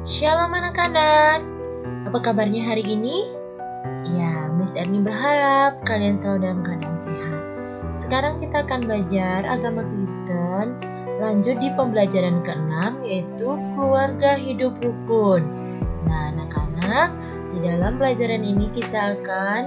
Shalom anak-anak, apa kabarnya hari ini? Ya, Miss Erni berharap kalian selalu dalam keadaan sehat. Sekarang kita akan belajar agama Kristen, lanjut di pembelajaran ke-6 yaitu keluarga hidup rukun. Nah anak-anak, di dalam pelajaran ini kita akan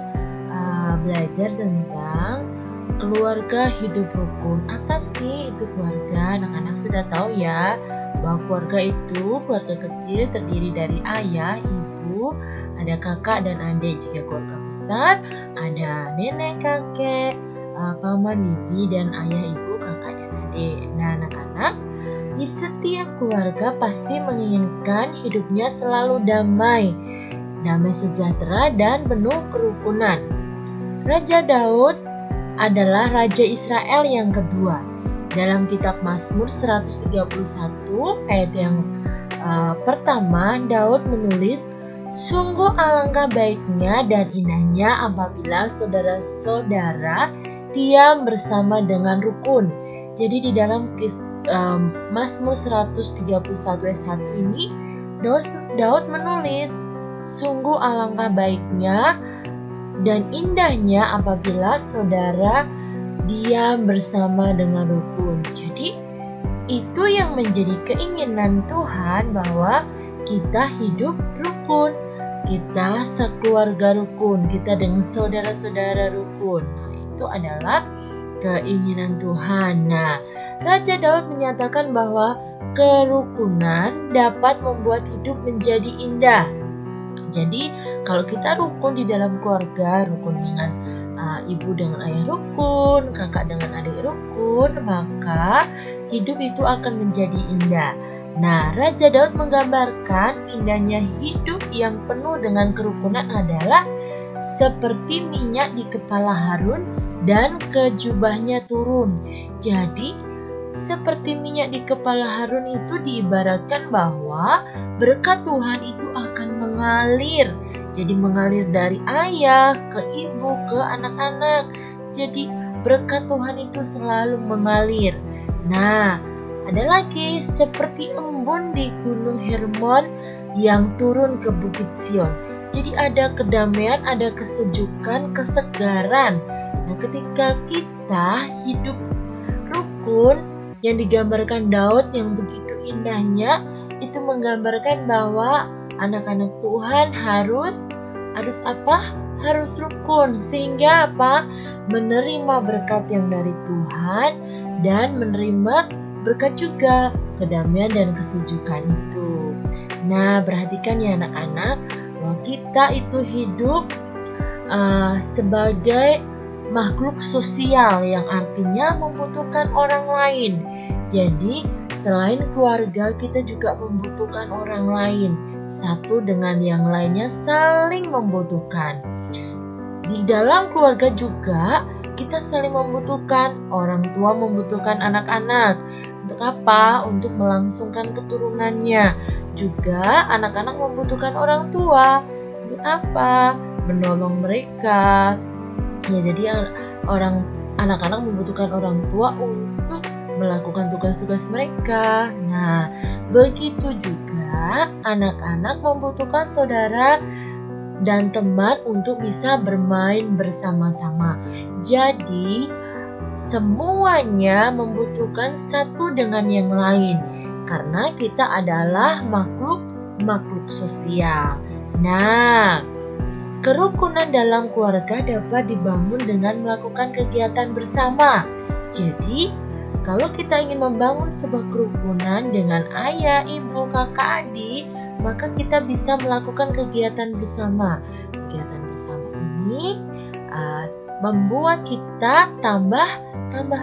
belajar tentang keluarga hidup rukun. Apa sih itu keluarga? Anak-anak sudah tahu ya, bahwa keluarga itu keluarga kecil terdiri dari ayah, ibu, ada kakak dan adik. Jika keluarga besar ada nenek, kakek, paman, bibi, dan ayah, ibu, kakak, dan adik. Nah anak-anak, di setiap keluarga pasti menginginkan hidupnya selalu damai sejahtera dan penuh kerukunan. Raja Daud adalah Raja Israel yang kedua. Dalam kitab Mazmur 131 ayat yang pertama, Daud menulis, "Sungguh alangkah baiknya dan indahnya apabila saudara-saudara diam bersama dengan rukun." Jadi di dalam Mazmur 131 ayat 1 ini, Daud menulis, "Sungguh alangkah baiknya dan indahnya apabila saudara diam bersama dengan rukun." Jadi itu yang menjadi keinginan Tuhan, bahwa kita hidup rukun, kita sekeluarga rukun, kita dengan saudara-saudara rukun. Nah, itu adalah keinginan Tuhan. Nah, Raja Daud menyatakan bahwa kerukunan dapat membuat hidup menjadi indah. Jadi kalau kita rukun di dalam keluarga, rukun dengan ibu dengan ayah rukun, kakak dengan adik rukun, maka hidup itu akan menjadi indah. Nah, Raja Daud menggambarkan indahnya hidup yang penuh dengan kerukunan adalah seperti minyak di kepala Harun dan ke jubahnya turun. Jadi, seperti minyak di kepala Harun itu diibaratkan bahwa berkat Tuhan itu akan mengalir. Jadi mengalir dari ayah ke ibu ke anak-anak. Jadi berkat Tuhan itu selalu mengalir. Nah, ada lagi seperti embun di Gunung Hermon yang turun ke Bukit Sion. Jadi ada kedamaian, ada kesejukan, kesegaran. Nah, ketika kita hidup rukun yang digambarkan Daud yang begitu indahnya, itu menggambarkan bahwa anak-anak Tuhan harus apa? Harus rukun, sehingga apa? Menerima berkat yang dari Tuhan dan menerima berkat juga kedamaian dan kesejukan itu. Nah, perhatikan ya anak-anak, bahwa kita itu hidup sebagai makhluk sosial yang artinya membutuhkan orang lain. Jadi selain keluarga, kita juga membutuhkan orang lain. Satu dengan yang lainnya saling membutuhkan. Di dalam keluarga juga kita saling membutuhkan. Orang tua membutuhkan anak-anak. Untuk apa? Untuk melangsungkan keturunannya. Juga anak-anak membutuhkan orang tua. Untuk apa? Menolong mereka. Ya, jadi anak-anak membutuhkan orang tua untuk melakukan tugas-tugas mereka. Nah, begitu juga anak-anak membutuhkan saudara dan teman untuk bisa bermain bersama-sama. Jadi, semuanya membutuhkan satu dengan yang lain, karena kita adalah makhluk sosial. Nah, kerukunan dalam keluarga dapat dibangun dengan melakukan kegiatan bersama. Jadi, kalau kita ingin membangun sebuah kerukunan dengan ayah, ibu, kakak, adik, maka kita bisa melakukan kegiatan bersama. Kegiatan bersama ini membuat kita tambah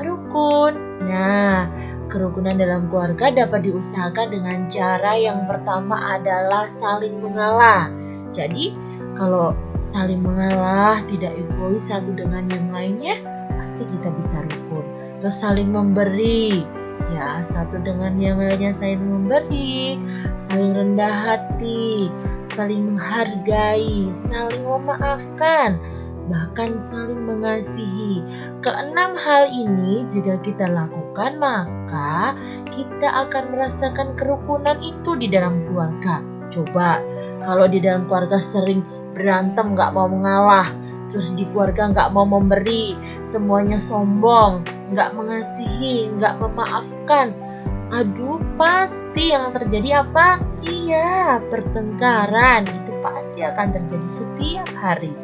rukun. Nah, kerukunan dalam keluarga dapat diusahakan dengan cara yang pertama adalah saling mengalah. Jadi, kalau saling mengalah, tidak egois satu dengan yang lainnya, pasti kita bisa rukun. Terus saling memberi, ya, satu dengan yang lainnya saling memberi, saling rendah hati, saling menghargai, saling memaafkan, bahkan saling mengasihi. Keenam hal ini jika kita lakukan, maka kita akan merasakan kerukunan itu di dalam keluarga. Coba kalau di dalam keluarga sering berantem, nggak mau mengalah, terus di keluarga nggak mau memberi, semuanya sombong, nggak mengasihi, nggak memaafkan. Aduh, pasti yang terjadi apa? Iya, pertengkaran. Itu pasti akan terjadi setiap hari.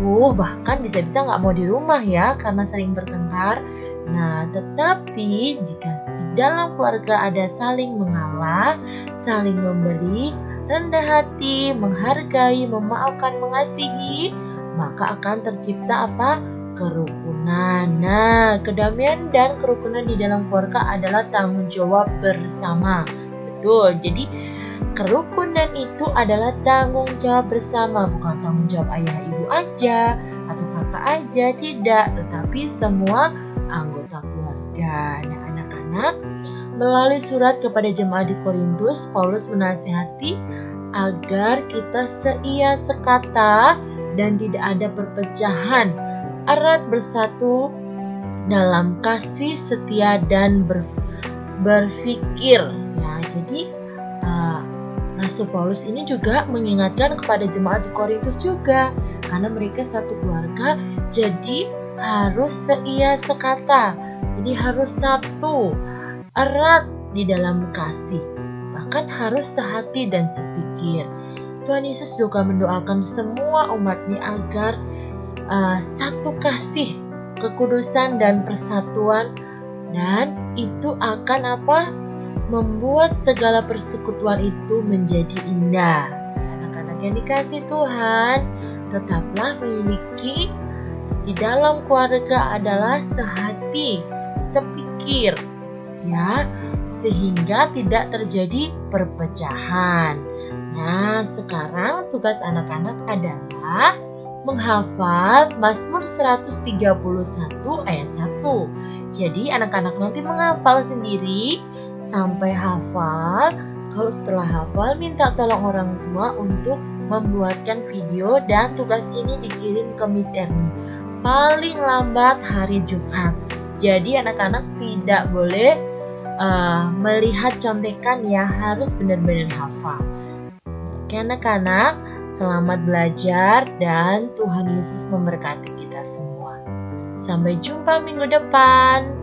Bahkan bisa-bisa nggak mau di rumah ya karena sering bertengkar. Nah, tetapi jika di dalam keluarga ada saling mengalah, saling memberi, rendah hati, menghargai, memaafkan, mengasihi, maka akan tercipta apa? Kerukunan. Nah, kedamaian dan kerukunan di dalam keluarga adalah tanggung jawab bersama. Betul, jadi kerukunan itu adalah tanggung jawab bersama, bukan tanggung jawab ayah ibu aja atau kakak aja, tidak, tetapi semua anggota keluarga. Nah, anak-anak, melalui surat kepada jemaat di Korintus, Paulus menasihati agar kita seia sekata dan tidak ada perpecahan, erat bersatu dalam kasih, setia, dan berfikir. Ya, jadi Rasul Paulus ini juga mengingatkan kepada jemaat di Korintus juga, karena mereka satu keluarga, jadi harus seia sekata, jadi harus satu, erat di dalam kasih, bahkan harus sehati dan sepikir. Tuhan Yesus juga mendoakan semua umatnya agar satu kasih, kekudusan, dan persatuan, dan itu akan apa? Membuat segala persekutuan itu menjadi indah. Anak-anak yang dikasih Tuhan, tetaplah memiliki di dalam keluarga adalah sehati, sepikir, ya, sehingga tidak terjadi perpecahan. Nah, sekarang tugas anak-anak adalah menghafal Mazmur 131 ayat 1. Jadi anak-anak nanti menghafal sendiri sampai hafal. Kalau setelah hafal, minta tolong orang tua untuk membuatkan video dan tugas ini dikirim ke Miss Erni paling lambat hari Jumat. Jadi anak-anak tidak boleh melihat contekan ya, harus benar-benar hafal. Oke anak-anak, selamat belajar dan Tuhan Yesus memberkati kita semua. Sampai jumpa minggu depan.